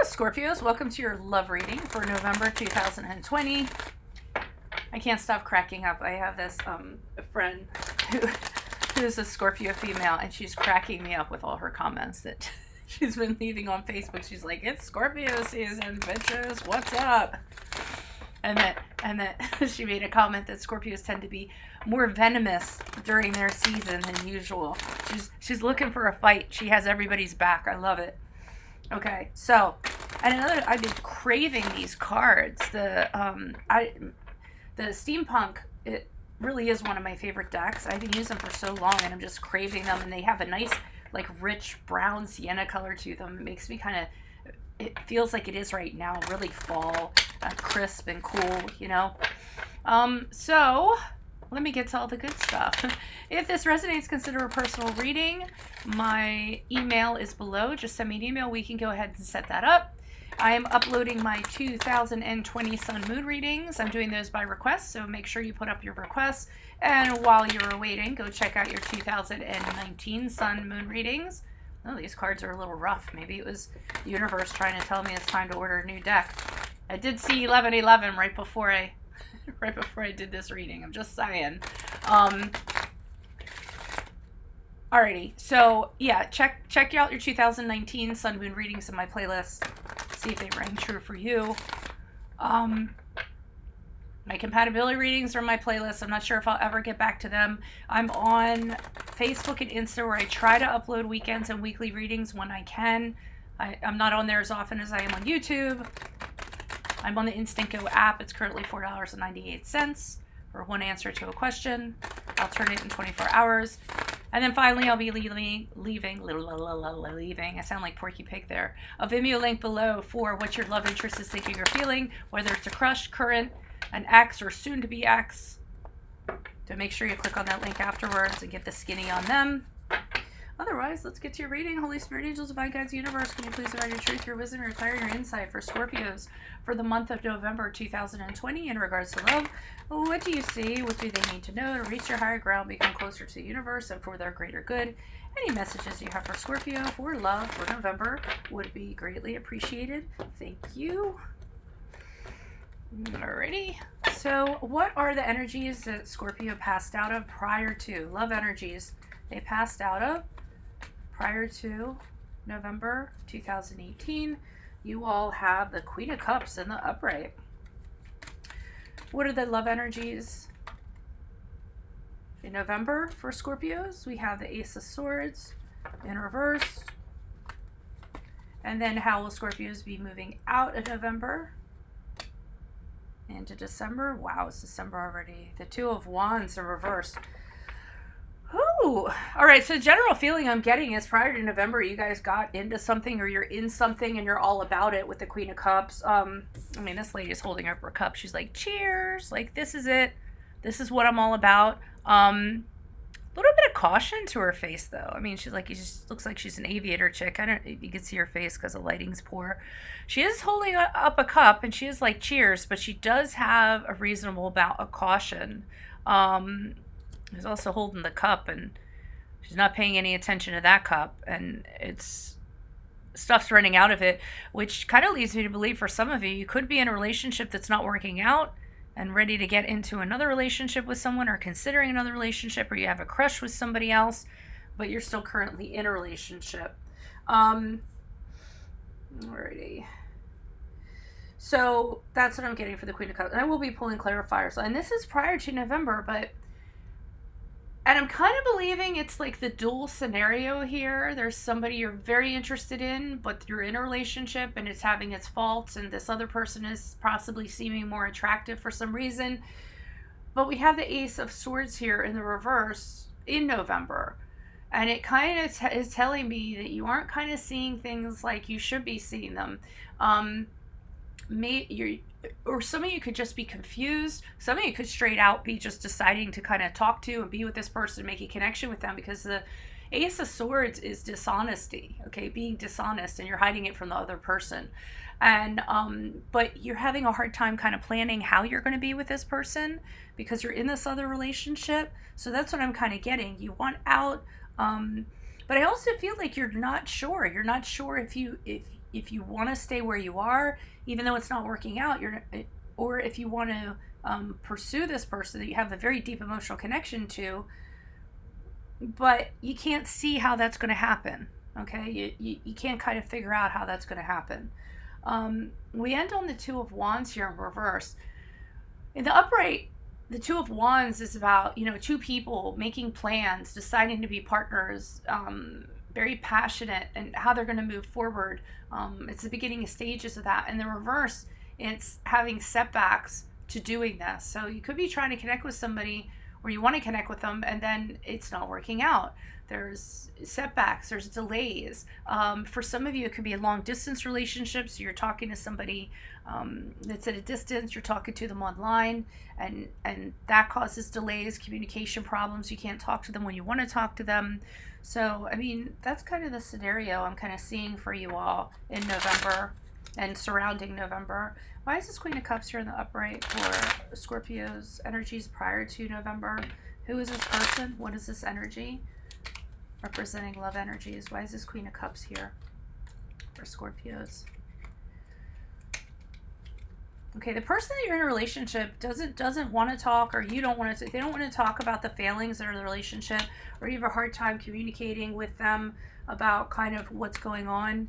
Scorpios, welcome to your love reading for November 2020. I can't stop cracking up. I have this friend who's a Scorpio female, and she's cracking me up with all her comments that she's been leaving on Facebook. She's like, it's Scorpio season, bitches, what's up? And that she made a comment that Scorpios tend to be more venomous during their season than usual. She's looking for a fight. She has everybody's back. I love it. Okay, so, and I've been craving these cards. The Steampunk, it really is one of my favorite decks. I've been using them for so long, and I'm just craving them, and they have a nice, like, rich brown sienna color to them. It makes me kind of, it feels like it is right now, really fall, crisp and cool, you know? So, let me get to all the good stuff. If this resonates, consider a personal reading. My email is below. Just send me an email. We can go ahead and set that up. I am uploading my 2020 Sun Moon readings. I'm doing those by request, so make sure you put up your requests. And while you're waiting, go check out your 2019 Sun Moon readings. Oh, these cards are a little rough. Maybe it was the universe trying to tell me it's time to order a new deck. I did see 1111 right before I did this reading. I'm just saying. Alrighty, so yeah, check out your 2019 Sun Moon readings in my playlist. See if they rang true for you. My compatibility readings are in my playlist. I'm not sure if I'll ever get back to them. I'm on Facebook and Insta where I try to upload weekends and weekly readings when I can. I'm not on there as often as I am on YouTube. I'm on the Instant Go app. It's currently $4.98 for one answer to a question. I'll turn it in 24 hours. And then finally, I'll be leaving, I sound like Porky Pig there, a Vimeo link below for what your love interest is thinking or feeling, whether it's a crush, current, an ex, or soon to be ex. So make sure you click on that link afterwards and get the skinny on them. Otherwise, let's get to your reading. Holy Spirit, angels, divine guides, universe, can you please provide your truth, your wisdom, your clarity, your insight for Scorpios for the month of November 2020 in regards to love? What do you see? What do they need to know to reach their higher ground, become closer to the universe, and for their greater good? Any messages you have for Scorpio for love for November would be greatly appreciated. Thank you. Alrighty. So, what are the energies that Scorpio passed out of prior to? Love energies they passed out of prior to November 2018. You all have the Queen of Cups in the upright. What are the love energies in November for Scorpios? We have the Ace of Swords in reverse. And then how will Scorpios be moving out of November into December? Wow, it's December already. The Two of Wands in reverse. Ooh. All right, so general feeling I'm getting is prior to November, you guys got into something or you're in something and you're all about it with the Queen of Cups. I mean, this lady is holding up her cup. She's like, cheers. Like, this is it. This is what I'm all about. A little bit of caution to her face, though. I mean, she's like, it just looks like she's an aviator chick. I don't, you can see her face because the lighting's poor. She is holding up a cup and she is like, cheers, but she does have a reasonable amount of caution. She's also holding the cup and she's not paying any attention to that cup, and stuff's running out of it, which kind of leads me to believe for some of you, you could be in a relationship that's not working out and ready to get into another relationship with someone, or considering another relationship, or you have a crush with somebody else, but you're still currently in a relationship. Alrighty. So that's what I'm getting for the Queen of Cups. And I will be pulling clarifiers. And this is prior to November, and I'm kind of believing it's like the dual scenario here. There's somebody you're very interested in, but you're in a relationship and it's having its faults, and this other person is possibly seeming more attractive for some reason. But we have the Ace of Swords here in the reverse in November. And it kind of is telling me that you aren't kind of seeing things like you should be seeing them. Or some of you could just be confused. Some of you could straight out be just deciding to kind of talk to and be with this person, make a connection with them, because the Ace of Swords is dishonesty, okay? Being dishonest, and you're hiding it from the other person. And but you're having a hard time kind of planning how you're going to be with this person because you're in this other relationship. So that's what I'm kind of getting. You want out, but I also feel like you're not sure. You're not sure if if you want to stay where you are, even though it's not working out, or if you want to pursue this person that you have a very deep emotional connection to, but you can't see how that's going to happen. Okay, you can't kind of figure out how that's going to happen. We end on the Two of Wands here in reverse. In the upright, the Two of Wands is about, two people making plans, deciding to be partners, very passionate, and how they're going to move forward. It's the beginning stages of that. In the reverse, it's having setbacks to doing this. So you could be trying to connect with somebody, or you want to connect with them, and then it's not working out. There's setbacks, there's delays. For some of you, it could be a long distance relationship. So you're talking to somebody that's at a distance, you're talking to them online, and that causes delays, communication problems. You can't talk to them when you want to talk to them. So, I mean, that's kind of the scenario I'm kind of seeing for you all in November and surrounding November. Why is this Queen of Cups here in the upright for Scorpio's energies prior to November? Who is this person? What is this energy? Representing love energies. Why is this Queen of Cups here for Scorpios? Okay, the person that you're in a relationship doesn't want to talk, or you don't want to. They don't want to talk about the failings that are in the relationship, or you have a hard time communicating with them about kind of what's going on.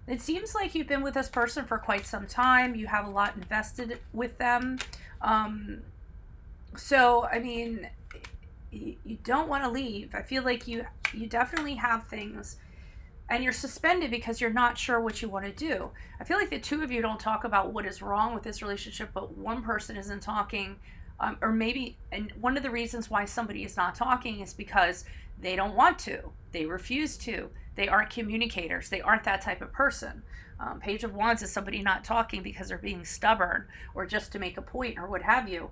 It seems like you've been with this person for quite some time. You have a lot invested with them. So, I mean, you don't want to leave. I feel like you definitely have things, and you're suspended because you're not sure what you want to do. I feel like the two of you don't talk about what is wrong with this relationship, but one person isn't talking, or maybe, and one of the reasons why somebody is not talking is because they don't want to. They refuse to. They aren't communicators. They aren't that type of person. Page of Wands is somebody not talking because they're being stubborn, or just to make a point, or what have you.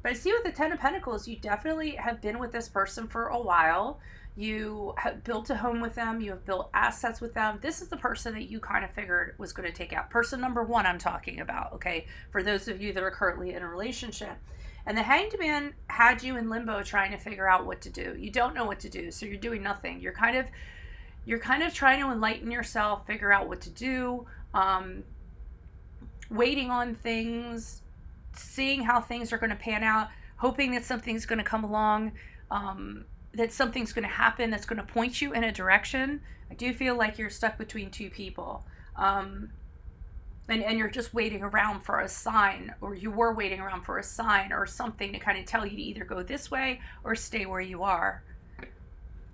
But I see with the Ten of Pentacles, you definitely have been with this person for a while. You have built a home with them. You have built assets with them. This is the person that you kind of figured was going to take out. Person number one I'm talking about, okay? For those of you that are currently in a relationship. And the Hanged Man had you in limbo trying to figure out what to do. You don't know what to do, so you're doing nothing. You're kind of trying to enlighten yourself, figure out what to do, waiting on things, seeing how things are going to pan out, hoping that something's going to come along, that something's going to happen that's going to point you in a direction. I do feel like you're stuck between two people, and you're just waiting around for a sign, or you were waiting around for a sign or something to kind of tell you to either go this way or stay where you are.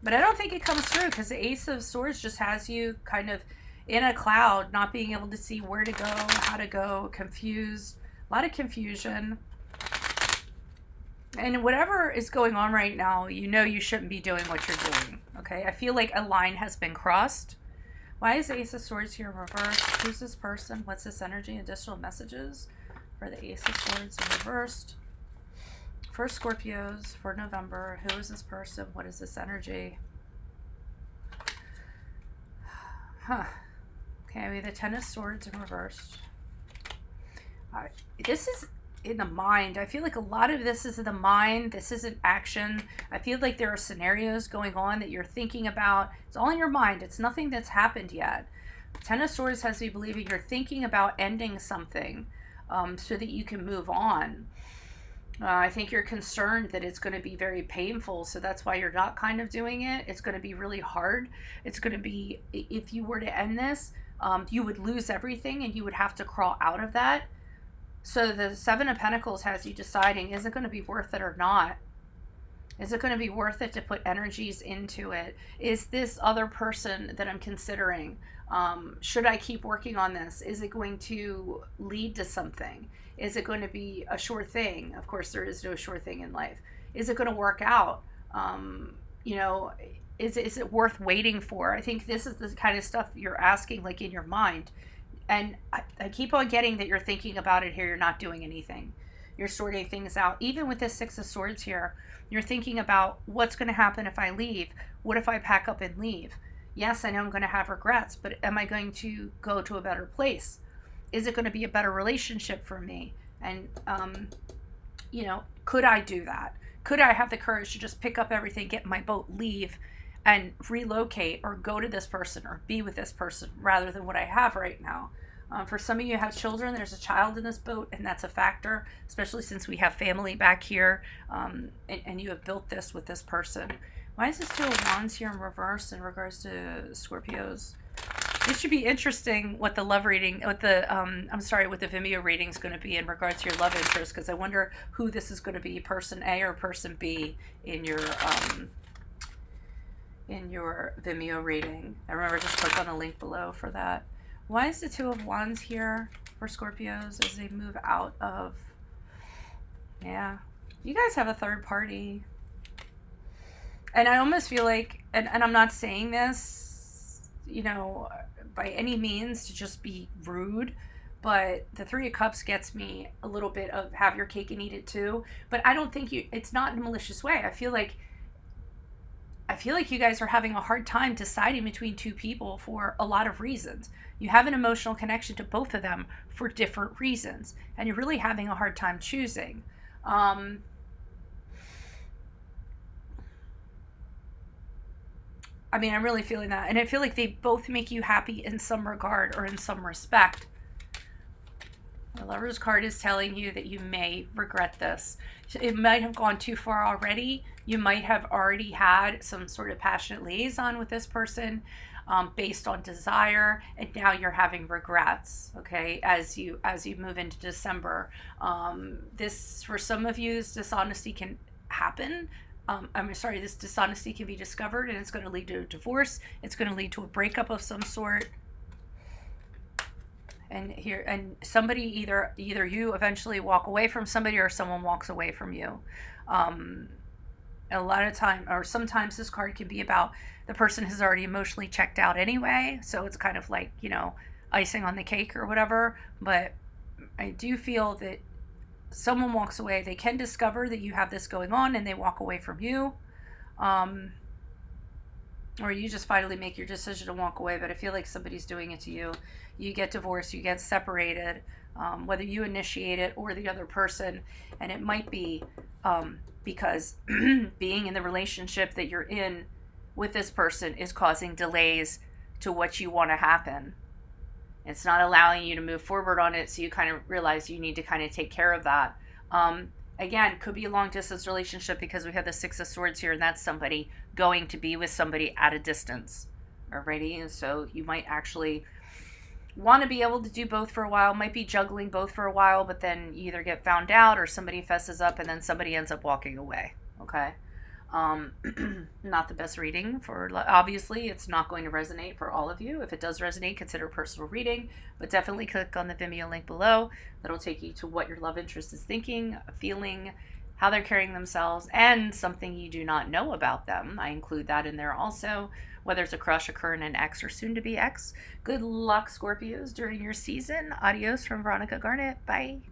But I don't think it comes through, because the Ace of Swords just has you kind of in a cloud, not being able to see where to go, how to go, confused, a lot of confusion. And whatever is going on right now, you shouldn't be doing what you're doing, okay? I feel like a line has been crossed. Why is the Ace of Swords here in reverse? Who's this person? What's this energy? Additional messages for the Ace of Swords in reversed. For Scorpios, for November, who is this person? What is this energy? Okay, we have the Ten of Swords in reverse. This is in the mind. I feel like a lot of this is in the mind. This isn't action. I feel like there are scenarios going on that you're thinking about. It's all in your mind. It's nothing that's happened yet. Ten of Swords has you believing you're thinking about ending something so that you can move on. I think you're concerned that it's going to be very painful, so that's why you're not kind of doing it. It's going to be really hard. It's going to be, if you were to end this, you would lose everything and you would have to crawl out of that. So the Seven of Pentacles has you deciding, is it going to be worth it or not? Is it going to be worth it to put energies into it? Is this other person that I'm considering, should I keep working on this? Is it going to lead to something? Is it going to be a sure thing? Of course, there is no sure thing in life. Is it going to work out? Is it worth waiting for? I think this is the kind of stuff you're asking, like in your mind. And I keep on getting that you're thinking about it here. You're not doing anything. You're sorting things out. Even with this Six of Swords here, you're thinking about what's going to happen if I leave. What if I pack up and leave? Yes, I know I'm going to have regrets, but am I going to go to a better place? Is it going to be a better relationship for me? And, could I do that? Could I have the courage to just pick up everything, get in my boat, leave, and relocate or go to this person or be with this person rather than what I have right now. For some of you have children, there's a child in this boat, and that's a factor, especially since we have family back here, and you have built this with this person. Why is this Two of Wands here in reverse in regards to Scorpios? It should be interesting what the love reading, what the what the Vimeo reading is going to be in regards to your love interest, because I wonder who this is going to be, person A or person B in your Vimeo reading. I remember, just click on the link below for that. Why is the Two of Wands here for Scorpios as they move out of... Yeah. You guys have a third party. And I almost feel like, and I'm not saying this, you know, by any means to just be rude, but the Three of Cups gets me a little bit of have your cake and eat it too. But I don't think it's not in a malicious way. I feel like you guys are having a hard time deciding between two people for a lot of reasons. You have an emotional connection to both of them for different reasons, and you're really having a hard time choosing. I mean, I'm really feeling that. And I feel like they both make you happy in some regard or in some respect. The Lover's card is telling you that you may regret this. It might have gone too far already. You might have already had some sort of passionate liaison with this person based on desire, and now you're having regrets, okay, as you move into December. This, for some of you, this dishonesty can happen. This dishonesty can be discovered, and it's going to lead to a divorce. It's going to lead to a breakup of some sort. And somebody, either you eventually walk away from somebody or someone walks away from you. A lot of time, or sometimes this card can be about the person has already emotionally checked out anyway. So it's kind of like, you know, icing on the cake or whatever. But I do feel that someone walks away, they can discover that you have this going on and they walk away from you. Or you just finally make your decision to walk away, but I feel like somebody's doing it to you. You get divorced, you get separated, whether you initiate it or the other person. And it might be because being in the relationship that you're in with this person is causing delays to what you want to happen. It's not allowing you to move forward on it, so you kind of realize you need to kind of take care of that. Again, could be a long distance relationship because we have the Six of Swords here, and that's somebody going to be with somebody at a distance. Alrighty, and so you might actually want to be able to do both for a while, might be juggling both for a while, but then you either get found out or somebody fesses up and then somebody ends up walking away. Okay. Not the best reading for, obviously it's not going to resonate for all of you. If it does resonate, consider personal reading, but definitely click on the Vimeo link below. That'll take you to what your love interest is thinking, feeling, how they're carrying themselves, and something you do not know about them. I include that in there also, whether it's a crush, a current, an ex, or soon to be ex. Good luck, Scorpios, during your season. Adios from Veronica Garnet. Bye.